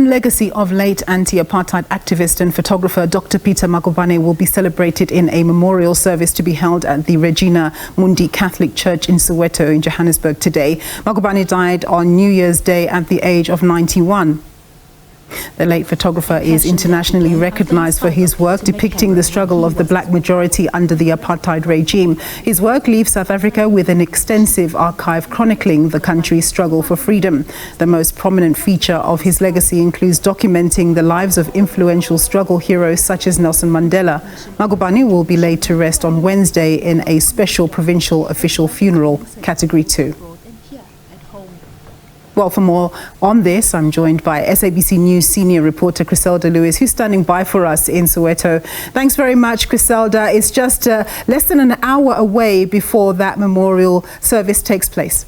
and legacy of late anti-apartheid activist and photographer Dr. Peter Magubane will be celebrated in a memorial service to be held at the Regina Mundi Catholic Church in Soweto in Johannesburg today. Magubane died on New Year's Day at the age of 91. The late photographer is internationally recognized for his work depicting the struggle of the black majority under the apartheid regime. His work leaves South Africa with an extensive archive chronicling the country's struggle for freedom. The most prominent feature of his legacy includes documenting the lives of influential struggle heroes such as Nelson Mandela. Magubane will be laid to rest on Wednesday in a special provincial official funeral, Category 2. Well, for more on this, I'm joined by SABC News senior reporter Griselda Lewis, who's standing by for us in Soweto. Thanks very much, Griselda. It's just less than an hour away before that memorial service takes place.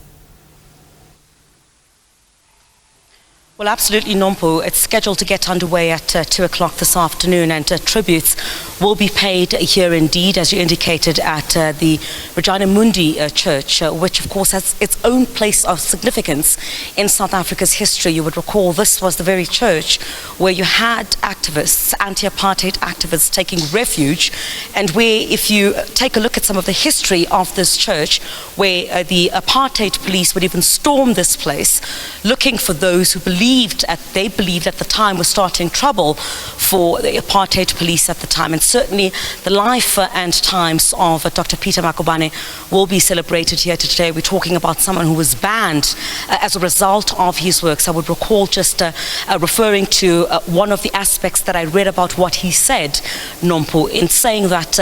Well, absolutely, Nompo. It's scheduled to get underway at 2 o'clock this afternoon, and tributes will be paid here indeed, as you indicated, at the Regina Mundi Church, which of course has its own place of significance in South Africa's history. You would recall this was the very church where you had activists, anti-apartheid activists, taking refuge, and where, if you take a look at some of the history of this church, where the apartheid police would even storm this place looking for those who they believed at the time were starting trouble for the apartheid police at the time. And certainly the life and times of Dr. Peter Magubane will be celebrated here today. We're talking about someone who was banned as a result of his works. I would recall just referring to one of the aspects that I read about what he said, Nompo, in saying that,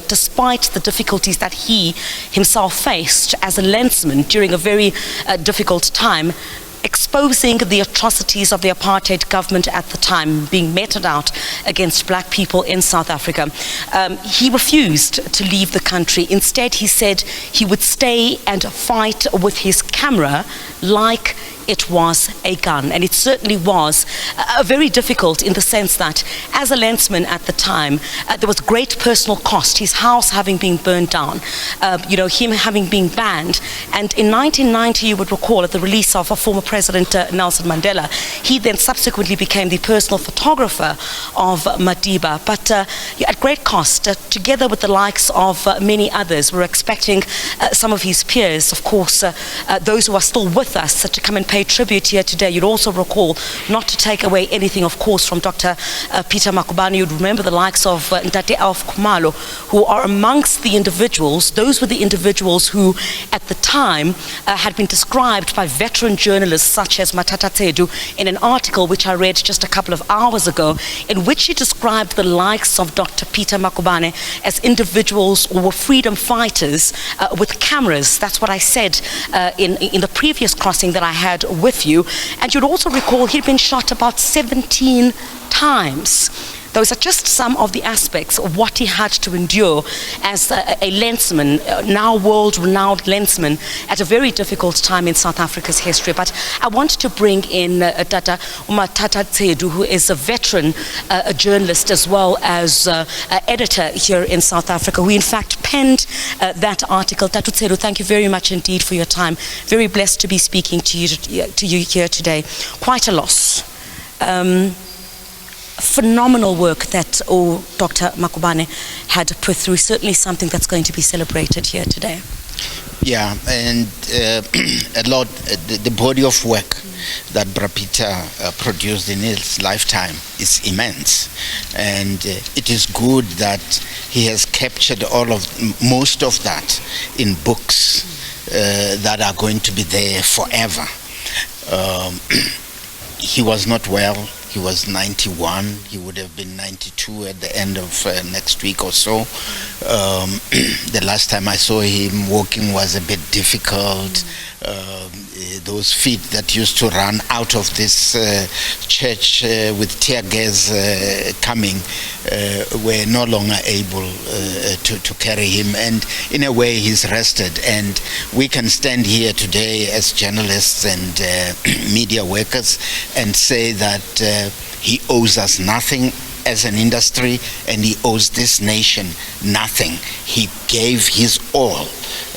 despite the difficulties that he himself faced as a lensman during a very difficult time, exposing the atrocities of the apartheid government at the time being meted out against black people in South Africa. He refused to leave the country. Instead, he said he would stay and fight with his camera like it was a gun. And it certainly was very difficult in the sense that as a lensman at the time, there was great personal cost, his house having been burned down, him having been banned. And in 1990, you would recall, at the release of former President Nelson Mandela, he then subsequently became the personal photographer of Madiba. But at great cost, together with the likes of many others, we're expecting some of his peers, of course, those who are still with us, to come and pay tribute here today. You'd also recall, not to take away anything, of course, from Dr. Peter Magubane, you'd remember the likes of Ntate Alf Khumalo, who are amongst the individuals. Those were the individuals who, at the time, had been described by veteran journalists such as I Mathatha Tsedu in an article which I read just a couple of hours ago, in which he described the likes of Dr. Peter Magubane as individuals who were freedom fighters with cameras. That's what I said in the previous crossing that I had with you. And you'd also recall he'd been shot about 17 times. Those are just some of the aspects of what he had to endure as a lensman, now world-renowned lensman, at a very difficult time in South Africa's history. But I want to bring in Tata I Mathatha Tsedu, who is a veteran, a journalist, as well as editor here in South Africa, who in fact penned that article. Tatu Tsedu, thank you very much indeed for your time. Very blessed to be speaking to you here today. Quite a loss. Phenomenal work that Dr. Magubane had put through, certainly something that's going to be celebrated here today. Yeah, and a lot, the body of work that Peter produced in his lifetime is immense, and it is good that he has captured most of that in books that are going to be there forever. He was not well. He was 91. He would have been 92 at the end of next week or so. The last time I saw him walking was a bit difficult. Those feet that used to run out of this church with tear gas coming were no longer able to carry him. And in a way, he's rested. And we can stand here today as journalists and media workers and say that he owes us nothing as an industry, and he owes this nation nothing. He gave his all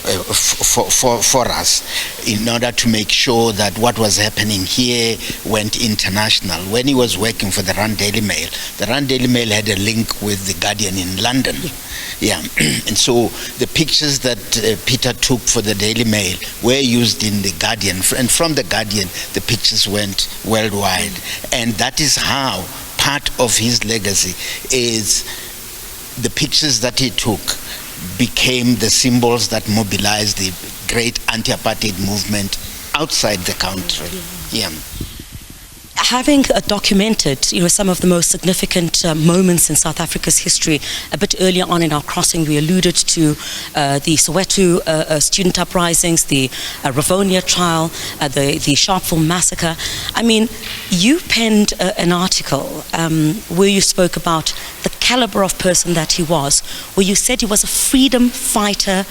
for us, in order to make sure that what was happening here went international. When he was working for the Rand Daily Mail, the Rand Daily Mail had a link with the Guardian in London. Yeah, and so the pictures that Peter took for the Daily Mail were used in the Guardian, and from the Guardian the pictures went worldwide. And that is how part of his legacy is the pictures that he took became the symbols that mobilized the great anti-apartheid movement outside the country. Yeah. Having documented, some of the most significant moments in South Africa's history, a bit earlier on in our crossing, we alluded to the Soweto student uprisings, the Ravonia trial, the Sharpeville massacre. I mean, you penned an article where you spoke about the caliber of person that he was, where you said he was a freedom fighter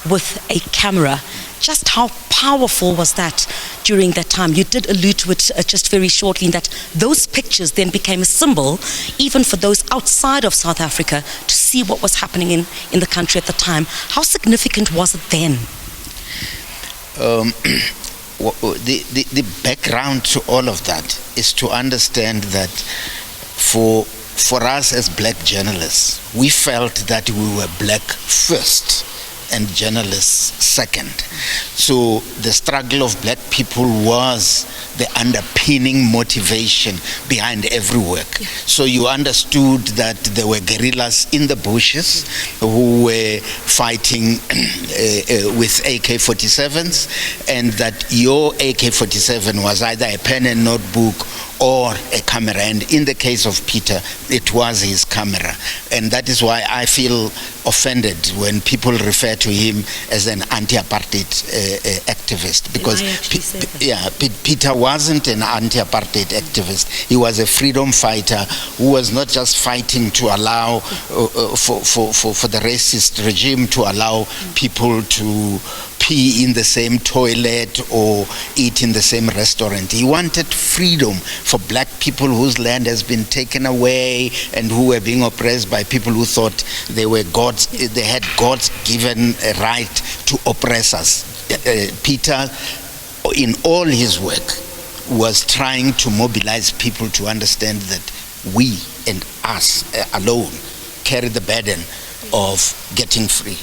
with a camera. Just how powerful was that during that time? You did allude to it just very shortly, in that those pictures then became a symbol even for those outside of South Africa to see what was happening in the country at the time. How significant was it then? The background to all of that is to understand that for us as black journalists, we felt that we were black first and journalists second. So the struggle of black people was the underpinning motivation behind every work. So you understood that there were guerrillas in the bushes who were fighting with AK-47s, and that your AK-47 was either a pen and notebook or a camera, and in the case of Peter, it was his camera. And that is why I feel offended when people refer to him as an anti-apartheid activist, because Peter wasn't an anti-apartheid activist. He was a freedom fighter who was not just fighting to allow for the racist regime to allow people to pee in the same toilet or eat in the same restaurant. He wanted freedom for black people whose land has been taken away and who were being oppressed by people who thought they had God's given right to oppress us. Peter, in all his work, was trying to mobilize people to understand that we and us alone carry the burden of getting free.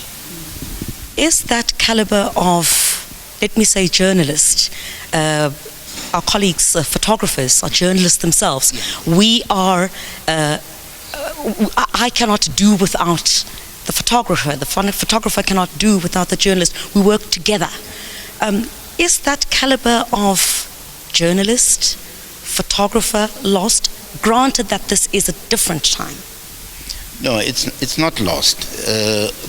Is that caliber of, let me say, journalist, our colleagues, photographers, are journalists themselves. We are, I cannot do without the photographer. The photographer cannot do without the journalist. We work together. Is that caliber of journalist, photographer lost? Granted that this is a different time. No, it's not lost.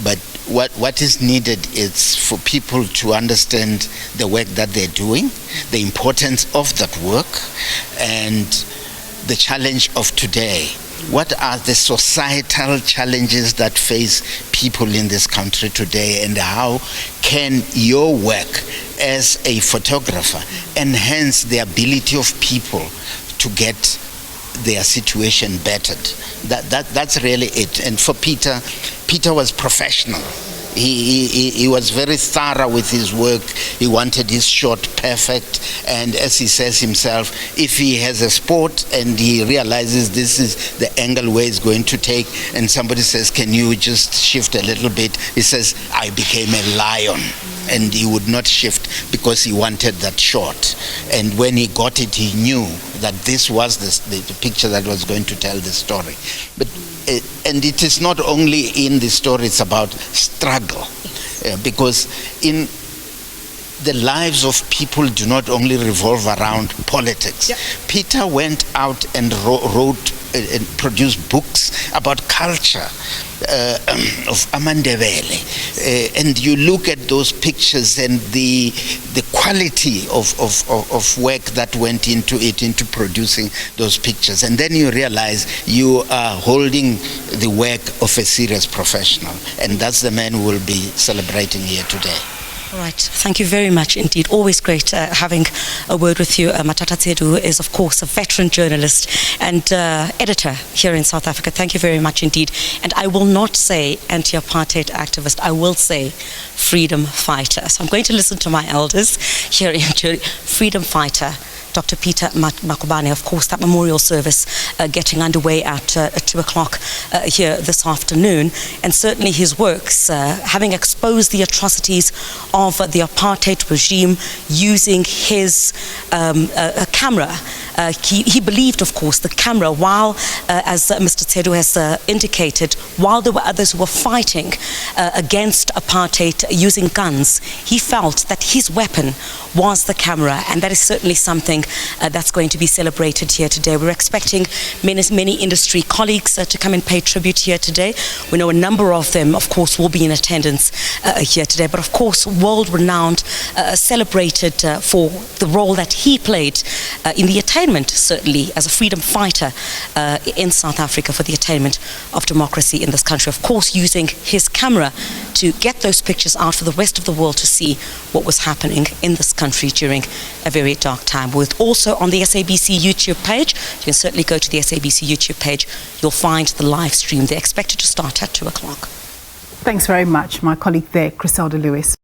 But what is needed is for people to understand the work that they're doing, the importance of that work, and the challenge of today. What are the societal challenges that face people in this country today, and how can your work as a photographer enhance the ability of people to get their situation bettered? That's really it. And for Peter was professional. He was very thorough with his work. He wanted his shot perfect, and as he says himself, if he has a spot and he realizes this is the angle where he's going to take, and somebody says, can you just shift a little bit, he says, I became a lion. And he would not shift because he wanted that shot. And when he got it, he knew that this was the picture that was going to tell the story. But and it is not only in the story, it's about struggle. Because in the lives of people do not only revolve around politics. Yeah. Peter went out and wrote and produced books about culture of Amandebele. And you look at those pictures and the quality of work that went into it, into producing those pictures. And then you realize you are holding the work of a serious professional. And that's the man we will be celebrating here today. All right. Thank you very much indeed. Always great having a word with you. Mathatha Tsedu is, of course, a veteran journalist and editor here in South Africa. Thank you very much indeed. And I will not say anti-apartheid activist. I will say freedom fighter. So I'm going to listen to my elders here in freedom fighter. Dr. Peter Magubane, of course, that memorial service getting underway at 2 o'clock here this afternoon. And certainly his works, having exposed the atrocities of the apartheid regime using his camera. He believed, of course, the camera, while, as Mr. Tsedu has indicated, while there were others who were fighting against apartheid using guns, he felt that his weapon was the camera, and that is certainly something that's going to be celebrated here today. We're expecting many industry colleagues to come and pay tribute here today. We know a number of them, of course, will be in attendance here today, but of course, world-renowned, celebrated for the role that he played in the attainment, certainly, as a freedom fighter in South Africa for the attainment of democracy in this country. Of course, using his camera to get those pictures out for the rest of the world to see what was happening in this country during a very dark time. With also on the SABC YouTube page, you can certainly go to the SABC YouTube page. You'll find the live stream. They're expected to start at 2 o'clock. Thanks very much, my colleague there, Criselda Lewis.